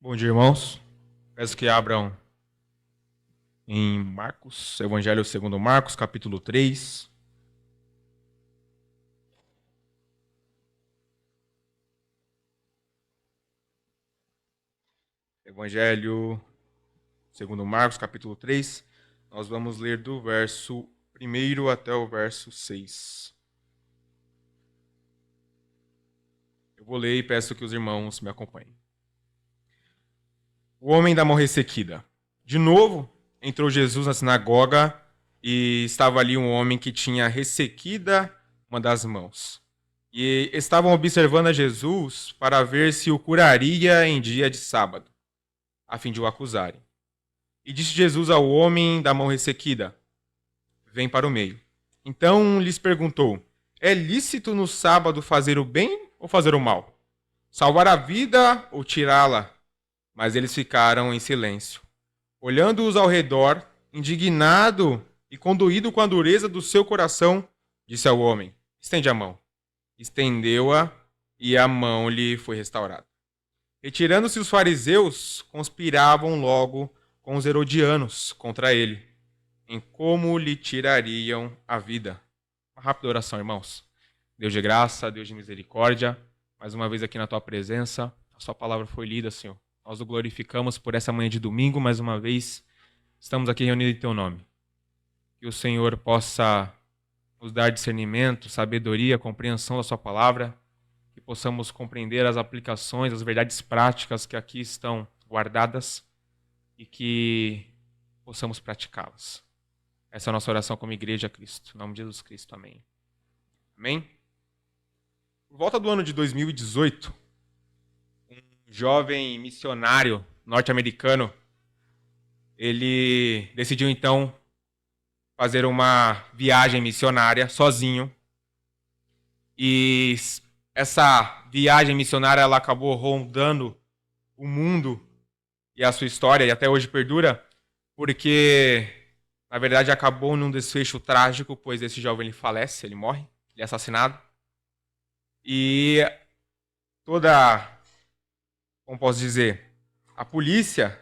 Bom dia, irmãos. Peço que abram em Marcos, Evangelho segundo Marcos, capítulo 3. Evangelho segundo Marcos, capítulo 3. Nós vamos ler do verso 1 até o verso 6. Eu vou ler e peço que os irmãos me acompanhem. O homem da mão ressequida. De novo, entrou Jesus na sinagoga e estava ali um homem que tinha ressequida uma das mãos. E estavam observando a Jesus para ver se o curaria em dia de sábado, a fim de o acusarem. E disse Jesus ao homem da mão ressequida: Vem para o meio. Então lhes perguntou: É lícito no sábado fazer o bem ou fazer o mal? Salvar a vida ou tirá-la? Mas eles ficaram em silêncio, olhando-os ao redor, indignado e condoído com a dureza do seu coração, disse ao homem: Estende a mão. Estendeu-a e a mão lhe foi restaurada. Retirando-se os fariseus, conspiravam logo com os herodianos contra ele, em como lhe tirariam a vida. Uma rápida oração, irmãos. Deus de graça, Deus de misericórdia, mais uma vez aqui na tua presença, a sua palavra foi lida, Senhor. Nós o glorificamos por essa manhã de domingo, mais uma vez estamos aqui reunidos em teu nome. Que o Senhor possa nos dar discernimento, sabedoria, compreensão da sua palavra, que possamos compreender as aplicações, as verdades práticas que aqui estão guardadas e que possamos praticá-las. Essa é a nossa oração como igreja a Cristo. Em nome de Jesus Cristo. Amém. Amém? Por volta do ano de 2018, um jovem missionário norte-americano, ele decidiu então fazer uma viagem missionária sozinho. E essa viagem missionária ela acabou rondando o mundo e a sua história, e até hoje perdura, porque, na verdade, acabou num desfecho trágico, pois esse jovem ele falece, ele morre, ele é assassinado. E toda, como posso dizer, a polícia,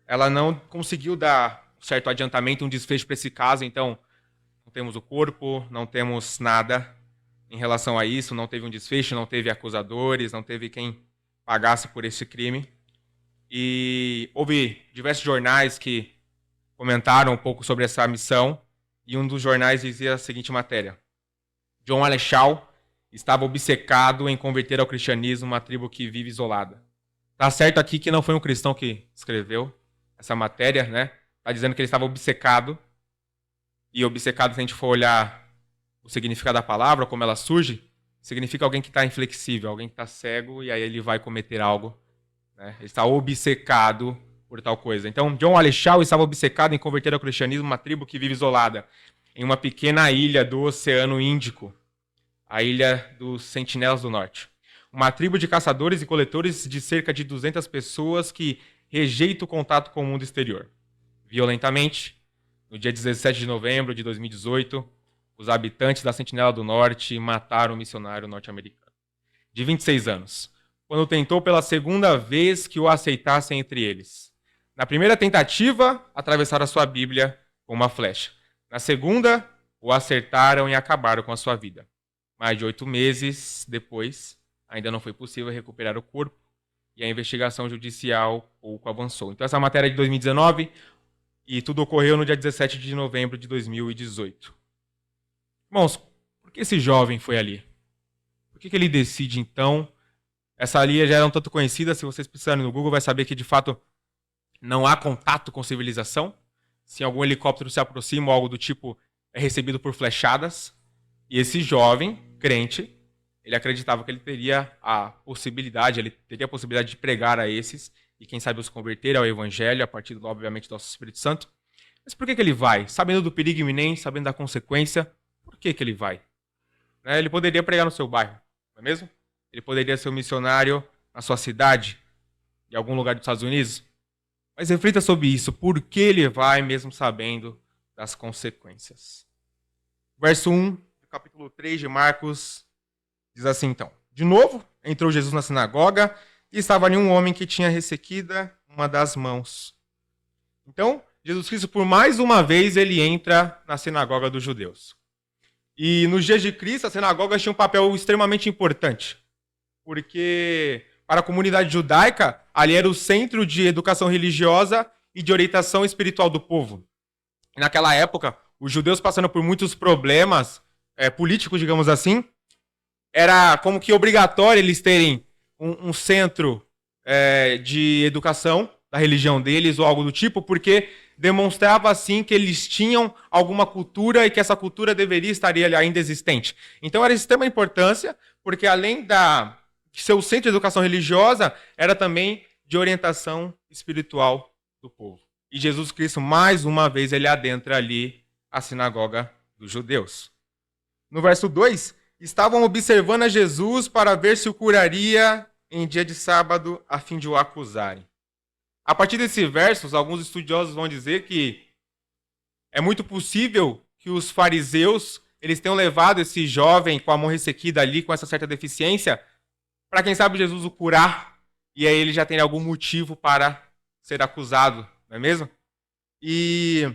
ela não conseguiu dar um certo adiantamento, um desfecho para esse caso, então não temos o corpo, não temos nada em relação a isso, não teve um desfecho, não teve acusadores, não teve quem pagasse por esse crime. E houve diversos jornais que comentaram um pouco sobre essa missão, e um dos jornais dizia a seguinte matéria: John Alexal estava obcecado em converter ao cristianismo uma tribo que vive isolada. Tá certo aqui que não foi um cristão que escreveu essa matéria, né? Tá dizendo que ele estava obcecado, e obcecado, se a gente for olhar o significado da palavra, como ela surge, significa alguém que está inflexível, alguém que está cego, e aí ele vai cometer algo, né? Ele está obcecado por tal coisa. Então, John Alexal estava obcecado em converter ao cristianismo uma tribo que vive isolada em uma pequena ilha do Oceano Índico, a Ilha dos Sentinelas do Norte. Uma tribo de caçadores e coletores de cerca de 200 pessoas que rejeita o contato com o mundo exterior. Violentamente, no dia 17 de novembro de 2018, os habitantes da Sentinela do Norte mataram um missionário norte-americano, de 26 anos, quando tentou pela segunda vez que o aceitassem entre eles. Na primeira tentativa, atravessaram a sua Bíblia com uma flecha. Na segunda, o acertaram e acabaram com a sua vida. Mais de 8 meses depois, ainda não foi possível recuperar o corpo e a investigação judicial pouco avançou. Então essa matéria é de 2019 e tudo ocorreu no dia 17 de novembro de 2018. Irmãos, por que esse jovem foi ali? Por que ele decide, então? Essa ilha já era um tanto conhecida, se vocês precisarem no Google, vai saber que, de fato, não há contato com civilização. Se algum helicóptero se aproxima ou algo do tipo, é recebido por flechadas. E esse jovem, crente, ele acreditava que ele teria a possibilidade de pregar a esses e, quem sabe, os converter ao evangelho, a partir, obviamente, do nosso Espírito Santo. Mas por que ele vai? Sabendo do perigo iminente, sabendo da consequência, por que ele vai? Ele poderia pregar no seu bairro, não é mesmo? Ele poderia ser um missionário na sua cidade, em algum lugar dos Estados Unidos. Mas reflita sobre isso. Por que ele vai, mesmo sabendo das consequências? Verso 1, do capítulo 3 de Marcos, diz assim então: De novo, entrou Jesus na sinagoga e e estava ali um homem que tinha ressequida uma das mãos. Então, Jesus Cristo, por mais uma vez, ele entra na sinagoga dos judeus. E nos dias de Cristo, a sinagoga tinha um papel extremamente importante, porque para a comunidade judaica, ali era o centro de educação religiosa e de orientação espiritual do povo. E naquela época, os judeus passando por muitos problemas políticos, digamos assim, era como que obrigatório eles terem um centro de educação da religião deles ou algo do tipo, porque demonstrava assim que eles tinham alguma cultura e que essa cultura deveria estar ainda existente. Então era de extrema importância, porque além de ser o centro de educação religiosa, era também de orientação espiritual do povo. E Jesus Cristo, mais uma vez, ele adentra ali a sinagoga dos judeus. No verso 2, estavam observando a Jesus para ver se o curaria em dia de sábado, a fim de o acusarem. A partir desses versos, alguns estudiosos vão dizer que é muito possível que os fariseus eles tenham levado esse jovem com a mão ressequida ali, com essa certa deficiência, para quem sabe Jesus o curar, e aí ele já tem algum motivo para ser acusado, não é mesmo? E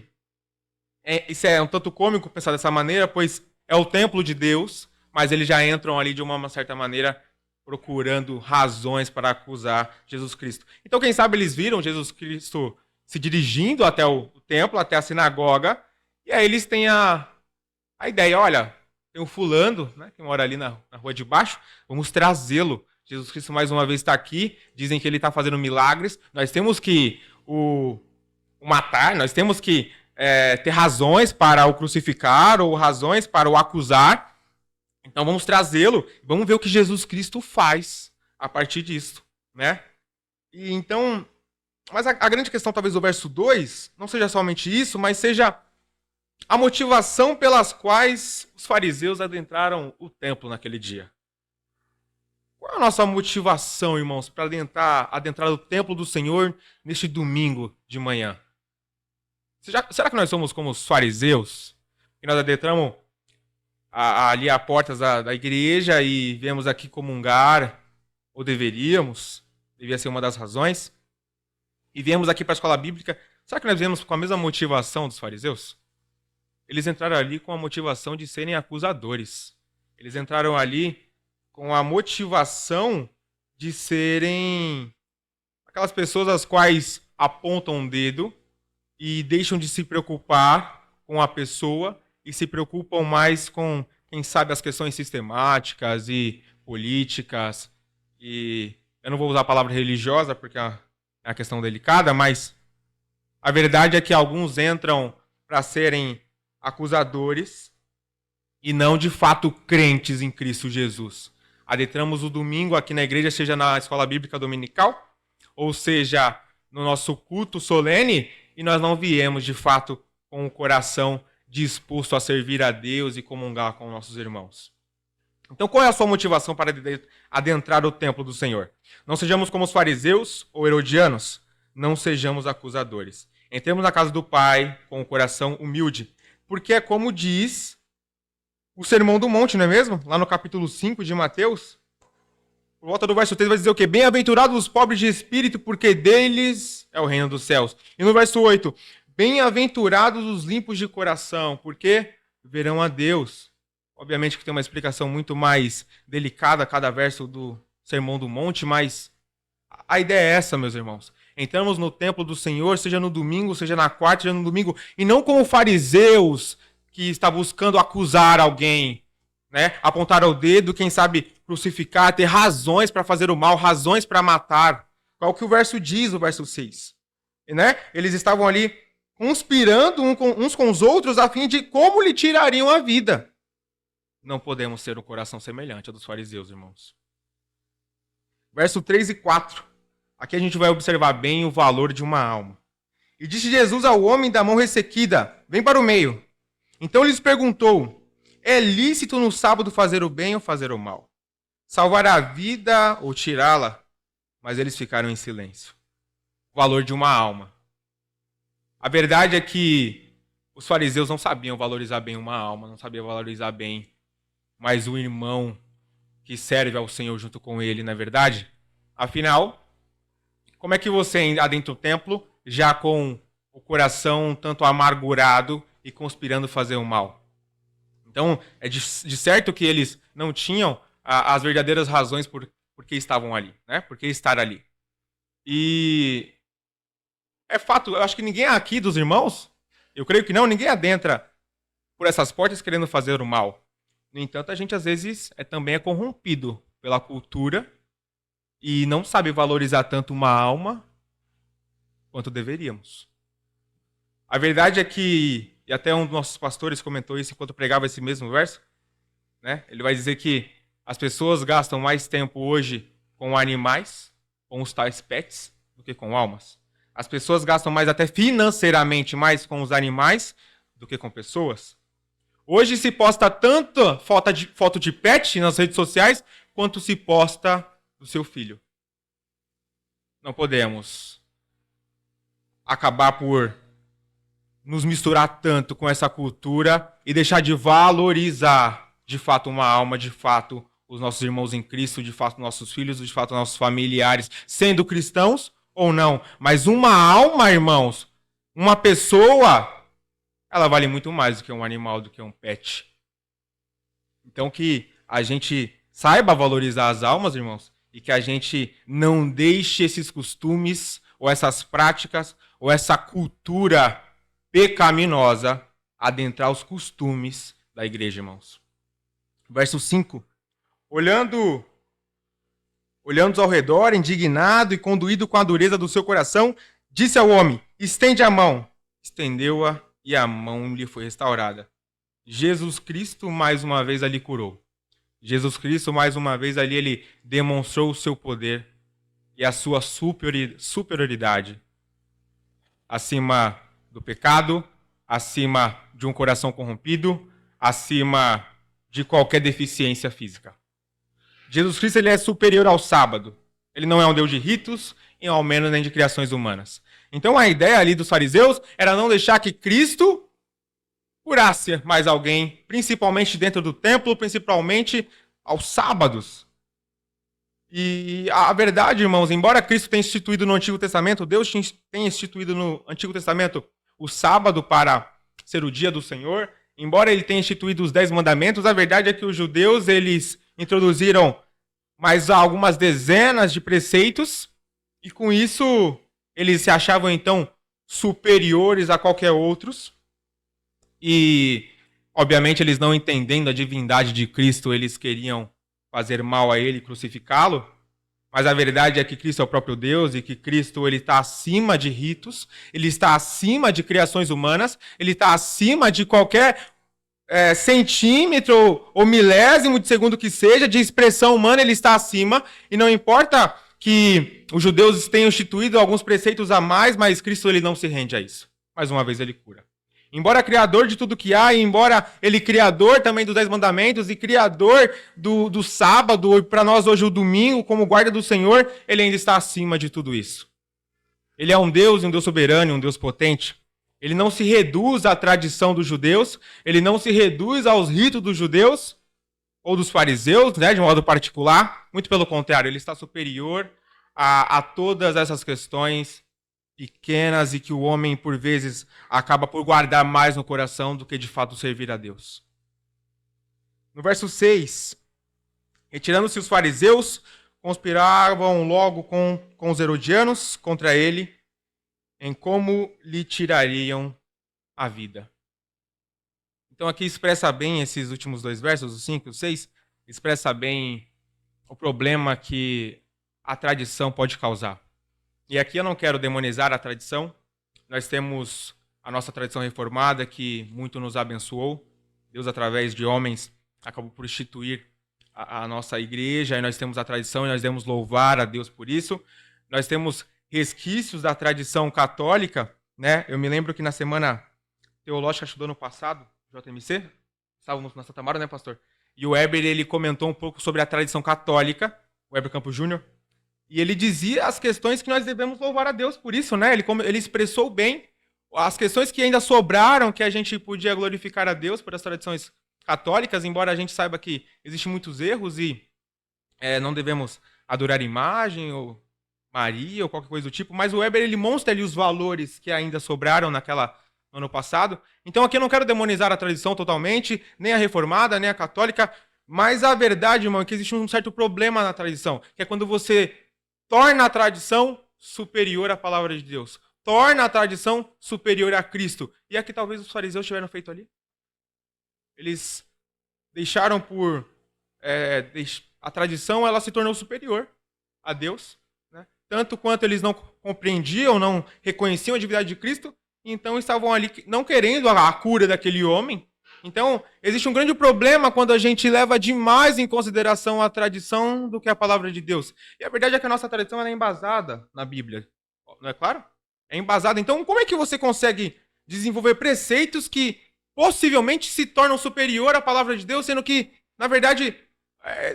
isso é um tanto cômico pensar dessa maneira, pois é o templo de Deus, mas eles já entram ali de uma certa maneira procurando razões para acusar Jesus Cristo. Então, quem sabe eles viram Jesus Cristo se dirigindo até o templo, até a sinagoga, e aí eles têm a ideia, olha, tem um fulano, né, que mora ali na rua de baixo, vamos trazê-lo. Jesus Cristo mais uma vez está aqui, dizem que ele está fazendo milagres, nós temos que o matar, nós temos que ter razões para o crucificar ou razões para o acusar. Então vamos trazê-lo, vamos ver o que Jesus Cristo faz a partir disso, né? E então, mas a grande questão talvez do verso 2 não seja somente isso, mas seja a motivação pelas quais os fariseus adentraram o templo naquele dia. Qual é a nossa motivação, irmãos, para adentrar o templo do Senhor neste domingo de manhã? Será que nós somos como os fariseus? Que nós adentramos ali a portas da igreja e viemos aqui comungar, ou devia ser uma das razões, e viemos aqui para a escola bíblica. Será que nós viemos com a mesma motivação dos fariseus? Eles entraram ali com a motivação de serem acusadores. Eles entraram ali com a motivação de serem aquelas pessoas às quais apontam um dedo e deixam de se preocupar com a pessoa e se preocupam mais com, quem sabe, as questões sistemáticas e políticas. E eu não vou usar a palavra religiosa porque é uma questão delicada, mas a verdade é que alguns entram para serem acusadores e não, de fato, crentes em Cristo Jesus. Adentramos o domingo aqui na igreja, seja na escola bíblica dominical, ou seja, no nosso culto solene, e nós não viemos, de fato, com o coração disposto a servir a Deus e comungar com nossos irmãos. Então, qual é a sua motivação para adentrar o templo do Senhor? Não sejamos como os fariseus ou herodianos, não sejamos acusadores. Entremos na casa do Pai com o coração humilde, porque é como diz o Sermão do Monte, não é mesmo? Lá no capítulo 5 de Mateus, por volta do verso 3 vai dizer o quê? Bem-aventurados os pobres de espírito, porque deles é o reino dos céus. E no verso 8, bem-aventurados os limpos de coração, porque verão a Deus. Obviamente que tem uma explicação muito mais delicada a cada verso do Sermão do Monte, mas a ideia é essa, meus irmãos. Entramos no templo do Senhor, seja no domingo, seja na quarta, seja no domingo, e não como fariseus que está buscando acusar alguém, né? Apontar o dedo, quem sabe crucificar, ter razões para fazer o mal, razões para matar. Qual que o verso diz, o verso 6? Né? Eles estavam ali conspirando uns com os outros a fim de como lhe tirariam a vida. Não podemos ter um coração semelhante ao dos fariseus, irmãos. Verso 3 e 4. Aqui a gente vai observar bem o valor de uma alma. E disse Jesus ao homem da mão ressequida, vem para o meio. Então lhes perguntou, é lícito no sábado fazer o bem ou fazer o mal? Salvar a vida ou tirá-la? Mas eles ficaram em silêncio. O valor de uma alma. A verdade é que os fariseus não sabiam valorizar bem uma alma, não sabiam valorizar bem mais o irmão que serve ao Senhor junto com ele, não é verdade? Afinal, como é que você adentra o templo já com o coração tanto amargurado e conspirando fazer o mal? Então, é de certo que eles não tinham as verdadeiras razões por que estavam ali, né? Por que estar ali. E é fato, eu acho que ninguém aqui dos irmãos, eu creio que não, ninguém adentra por essas portas querendo fazer o mal. No entanto, a gente às vezes também é corrompido pela cultura e não sabe valorizar tanto uma alma quanto deveríamos. A verdade é que, e até um dos nossos pastores comentou isso enquanto pregava esse mesmo verso, né? Ele vai dizer que as pessoas gastam mais tempo hoje com animais, com os tais pets, do que com almas. As pessoas gastam mais até financeiramente mais com os animais do que com pessoas. Hoje se posta tanto foto de pet nas redes sociais quanto se posta do seu filho. Não podemos acabar por nos misturar tanto com essa cultura e deixar de valorizar de fato uma alma, de fato os nossos irmãos em Cristo, de fato nossos filhos, de fato nossos familiares, sendo cristãos ou não. Mas uma alma, irmãos, uma pessoa, ela vale muito mais do que um animal, do que um pet. Então que a gente saiba valorizar as almas, irmãos, e que a gente não deixe esses costumes, ou essas práticas, ou essa cultura pecaminosa adentrar os costumes da igreja, irmãos. Verso 5. Olhando ao redor, indignado e conduído com a dureza do seu coração, disse ao homem, estende a mão. Estendeu-a e a mão lhe foi restaurada. Jesus Cristo mais uma vez ali curou. Jesus Cristo mais uma vez ali ele demonstrou o seu poder e a sua superioridade acima do pecado, acima de um coração corrompido, acima de qualquer deficiência física. Jesus Cristo ele é superior ao sábado. Ele não é um Deus de ritos e ao menos nem de criações humanas. Então a ideia ali dos fariseus era não deixar que Cristo curasse mais alguém, principalmente dentro do templo, principalmente aos sábados. E a verdade, irmãos, embora Cristo tenha instituído no Antigo Testamento, Deus tenha instituído no Antigo Testamento o sábado para ser o dia do Senhor, embora ele tenha instituído os 10 mandamentos, a verdade é que os judeus, eles introduziram mais algumas dezenas de preceitos, e com isso eles se achavam então superiores a qualquer outros, e obviamente eles não entendendo a divindade de Cristo, eles queriam fazer mal a ele, crucificá-lo, mas a verdade é que Cristo é o próprio Deus e que Cristo ele está acima de ritos, ele está acima de criações humanas, ele está acima de qualquer centímetro ou milésimo de segundo que seja de expressão humana, ele está acima, e não importa que os judeus tenham instituído alguns preceitos a mais, mas Cristo ele não se rende a isso. Mais uma vez ele cura. Embora criador de tudo que há, e embora ele criador também dos 10 mandamentos e criador do sábado, e para nós hoje o domingo, como guarda do Senhor, ele ainda está acima de tudo isso. Ele é um Deus soberano, um Deus potente. Ele não se reduz à tradição dos judeus, ele não se reduz aos ritos dos judeus ou dos fariseus, né, de modo particular. Muito pelo contrário, ele está superior a todas essas questões pequenas e que o homem, por vezes, acaba por guardar mais no coração do que de fato servir a Deus. No verso 6, retirando-se os fariseus, conspiravam logo com os herodianos contra ele, em como lhe tirariam a vida. Então aqui expressa bem esses últimos dois versos, os 5 e o 6, expressa bem o problema que a tradição pode causar. E aqui eu não quero demonizar a tradição. Nós temos a nossa tradição reformada que muito nos abençoou. Deus, através de homens, acabou por instituir a nossa igreja, e nós temos a tradição e nós devemos louvar a Deus por isso. Nós temos resquícios da tradição católica, né? Eu me lembro que na semana teológica, acho do ano passado, JMC, estávamos na Santa Mara, né, pastor? E o Weber, ele comentou um pouco sobre a tradição católica, o Weber Campos Júnior, e ele dizia as questões que nós devemos louvar a Deus por isso, né? Ele expressou bem as questões que ainda sobraram, que a gente podia glorificar a Deus por as tradições católicas, embora a gente saiba que existem muitos erros e não devemos adorar imagem, ou Maria, ou qualquer coisa do tipo, mas o Weber ele mostra ali os valores que ainda sobraram no ano passado. Então aqui eu não quero demonizar a tradição totalmente, nem a reformada, nem a católica, mas a verdade, irmão, é que existe um certo problema na tradição, que é quando você torna a tradição superior à palavra de Deus. Torna a tradição superior a Cristo. E é que talvez os fariseus tiveram feito ali. Eles deixaram por... a tradição ela se tornou superior a Deus. Né? Tanto quanto eles não compreendiam, não reconheciam a divindade de Cristo, então estavam ali não querendo a cura daquele homem. Então, existe um grande problema quando a gente leva demais em consideração a tradição do que a palavra de Deus. E a verdade é que a nossa tradição é embasada na Bíblia. Não é claro? É embasada. Então, como é que você consegue desenvolver preceitos que possivelmente se tornam superior à palavra de Deus, sendo que, na verdade,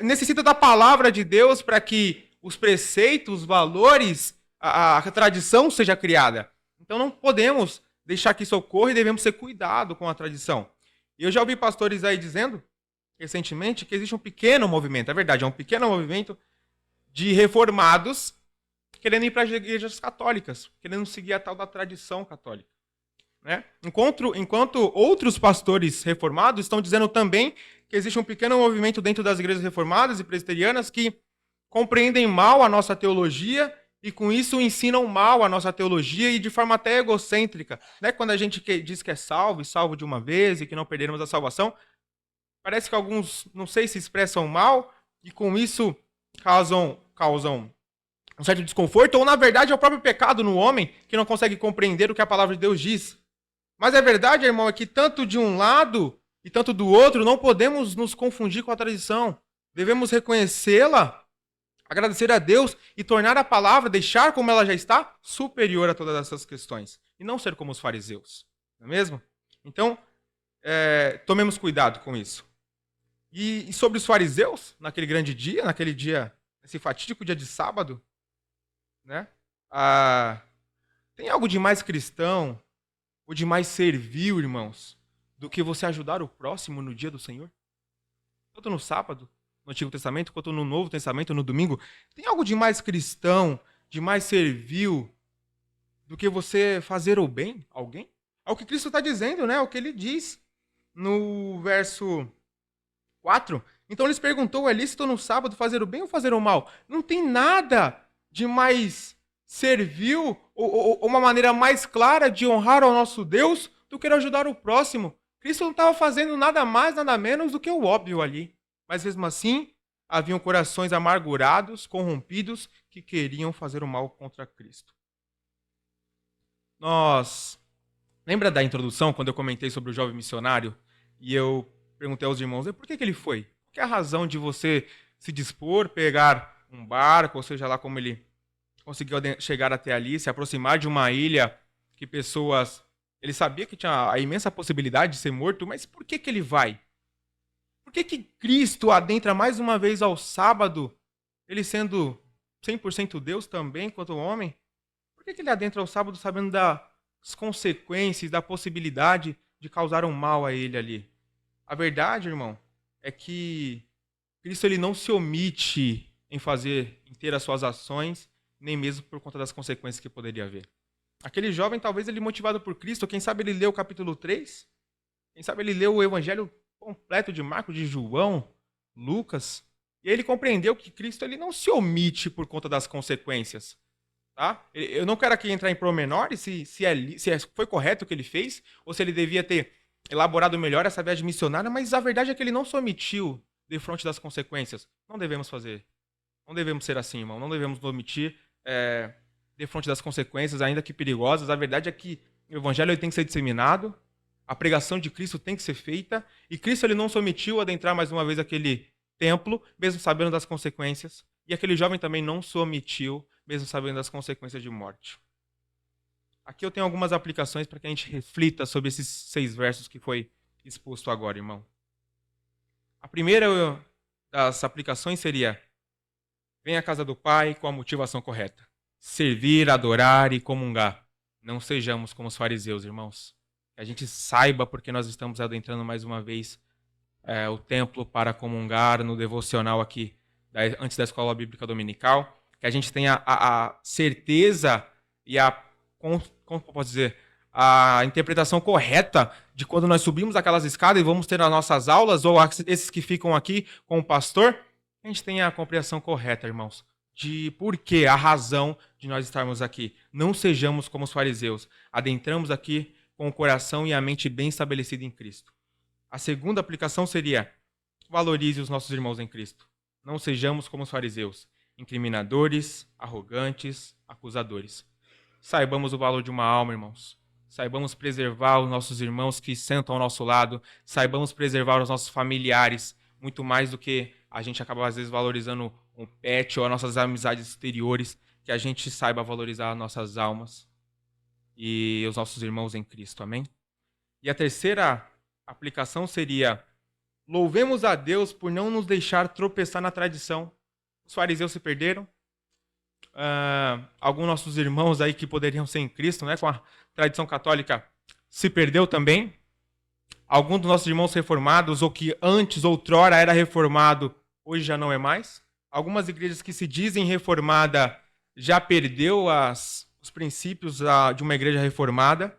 necessita da palavra de Deus para que os preceitos, os valores, a tradição seja criada? Então, não podemos deixar que isso ocorra e devemos ter cuidado com a tradição. E eu já ouvi pastores aí dizendo, recentemente, que existe um pequeno movimento, é verdade, é um pequeno movimento de reformados querendo ir para as igrejas católicas, querendo seguir a tal da tradição católica. Né? Enquanto outros pastores reformados estão dizendo também que existe um pequeno movimento dentro das igrejas reformadas e presbiterianas que compreendem mal a nossa teologia e com isso ensinam mal a nossa teologia e de forma até egocêntrica. Né? Quando a gente diz que é salvo e salvo de uma vez e que não perderemos a salvação, parece que alguns, não sei, se expressam mal e com isso causam um certo desconforto, ou na verdade é o próprio pecado no homem que não consegue compreender o que a palavra de Deus diz. Mas a verdade, irmão, é que tanto de um lado e tanto do outro não podemos nos confundir com a tradição. Devemos reconhecê-la, agradecer a Deus e tornar a palavra, deixar como ela já está, superior a todas essas questões. E não ser como os fariseus. Não é mesmo? Então, tomemos cuidado com isso. E sobre os fariseus, naquele grande dia, esse fatídico dia de sábado, né? Tem algo de mais cristão, ou de mais servil, irmãos, do que você ajudar o próximo no dia do Senhor? Tanto no sábado, no Antigo Testamento, quanto no Novo Testamento, no domingo. Tem algo de mais cristão, de mais servil, do que você fazer o bem a alguém? É o que Cristo está dizendo, né? É o que ele diz no verso 4. Então eles perguntou, é lícito no sábado fazer o bem ou fazer o mal? Não tem nada de mais servil ou uma maneira mais clara de honrar ao nosso Deus do que ajudar o próximo. Cristo não estava fazendo nada mais, nada menos do que o óbvio ali. Mas mesmo assim, haviam corações amargurados, corrompidos, que queriam fazer o mal contra Cristo. Lembra da introdução, quando eu comentei sobre o jovem missionário? E eu perguntei aos irmãos, por que ele foi? Qual que é a razão de você se dispor, pegar um barco, ou seja lá como ele conseguiu chegar até ali, se aproximar de uma ilha que pessoas... Ele sabia que tinha a imensa possibilidade de ser morto, mas por que ele vai? Por que Cristo adentra mais uma vez ao sábado, ele sendo 100% Deus também, quanto homem? Por que ele adentra ao sábado sabendo das consequências, da possibilidade de causar um mal a ele ali? A verdade, irmão, é que Cristo ele não se omite em ter as suas ações, nem mesmo por conta das consequências que poderia haver. Aquele jovem, talvez ele motivado por Cristo, quem sabe ele leu o capítulo 3, quem sabe ele leu o evangelho completo de Marcos, de João, Lucas, e ele compreendeu que Cristo ele não se omite por conta das consequências. Tá? Eu não quero aqui entrar em pormenores se foi correto o que ele fez, ou se ele devia ter elaborado melhor essa viagem missionária, mas a verdade é que ele não se omitiu de frente das consequências. Não devemos fazer. Não devemos ser assim, irmão. Não devemos nos omitir de frente das consequências, ainda que perigosas. A verdade é que o evangelho ele tem que ser disseminado, a pregação de Cristo tem que ser feita, e Cristo ele não se omitiu a adentrar mais uma vez aquele templo, mesmo sabendo das consequências, e aquele jovem também não se omitiu, mesmo sabendo das consequências de morte. Aqui eu tenho algumas aplicações para que a gente reflita sobre esses 6 versos que foi exposto agora, irmão. A primeira das aplicações seria: venha à casa do Pai com a motivação correta. Servir, adorar e comungar. Não sejamos como os fariseus, irmãos. Que a gente saiba porque nós estamos adentrando mais uma vez o templo para comungar no devocional aqui antes da escola bíblica dominical, que a gente tenha a certeza e como eu posso dizer, a interpretação correta de quando nós subimos aquelas escadas e vamos ter as nossas aulas, ou esses que ficam aqui com o pastor, a gente tenha a compreensão correta, irmãos, de por que, a razão de nós estarmos aqui. Não sejamos como os fariseus, adentramos aqui com o coração e a mente bem estabelecida em Cristo. A segunda aplicação seria: valorize os nossos irmãos em Cristo. Não sejamos como os fariseus, incriminadores, arrogantes, acusadores. Saibamos o valor de uma alma, irmãos. Saibamos preservar os nossos irmãos que sentam ao nosso lado. Saibamos preservar os nossos familiares, muito mais do que a gente acaba, às vezes, valorizando um pet ou as nossas amizades exteriores, que a gente saiba valorizar as nossas almas e os nossos irmãos em Cristo. Amém? E a terceira aplicação seria: louvemos a Deus por não nos deixar tropeçar na tradição. Os fariseus se perderam. Alguns nossos irmãos aí que poderiam ser em Cristo, né, com a tradição católica, se perdeu também. Alguns dos nossos irmãos reformados, ou que antes, outrora, era reformado, hoje já não é mais. Algumas igrejas que se dizem reformada já perdeu os princípios de uma igreja reformada.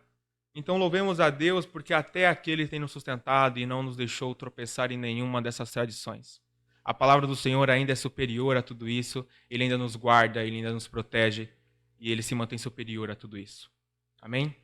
Então louvemos a Deus porque até aqui Ele tem nos sustentado e não nos deixou tropeçar em nenhuma dessas tradições. A palavra do Senhor ainda é superior a tudo isso, Ele ainda nos guarda, Ele ainda nos protege e Ele se mantém superior a tudo isso. Amém?